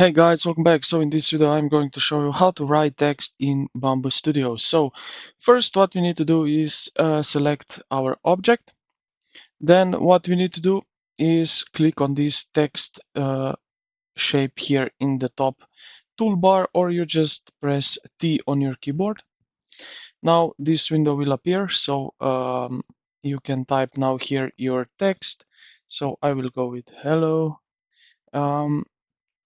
Hey guys, welcome back. So in this video, I'm going to show you how to write text in Bambu Studio. So first, what we need to do is select our object. Then what we need to do is click on this text shape here in the top toolbar, or you just press T on your keyboard. Now this window will appear. So you can type now here your text. So I will go with hello. Um,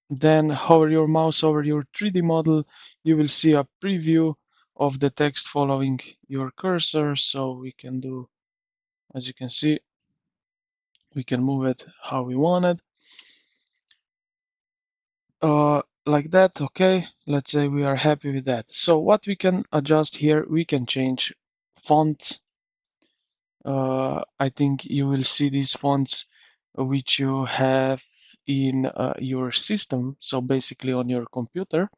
Then hover your mouse over your 3D model. You will see a preview of the text following your cursor. So we can do, as you can see, we can move it how we want it. Like that, okay. Let's say we are happy with that. So what we can adjust here, we can change fonts. I think you will see these fonts which you have in your system. So basically on your computer.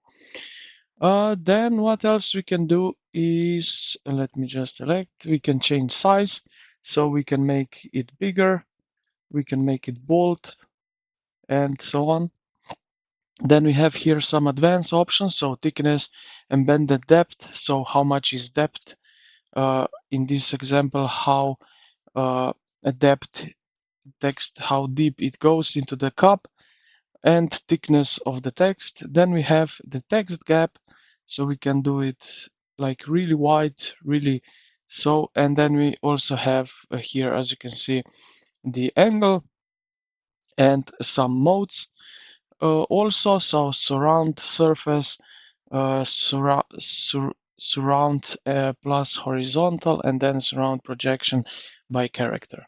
Then what else we can do is, let me just select, we can change size. So we can make it bigger, we can make it bold, and so on. Then we have here some advanced options, so thickness, embedded depth. So how much is depth? In this example, how a depth text, how deep it goes into the cup, and thickness of the text. Then we have the text gap, so we can do it like really wide, really so. And then we also have here, as you can see, the angle and some modes. Also, so surround surface, surround plus horizontal, and then surround projection by character.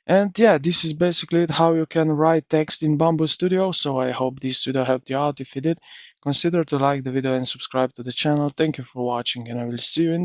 And yeah, this is basically it, how you can write text in Bambu Studio. So I hope this video helped you out. If it did, consider to like the video and subscribe to the channel. Thank you for watching, and I will see you in the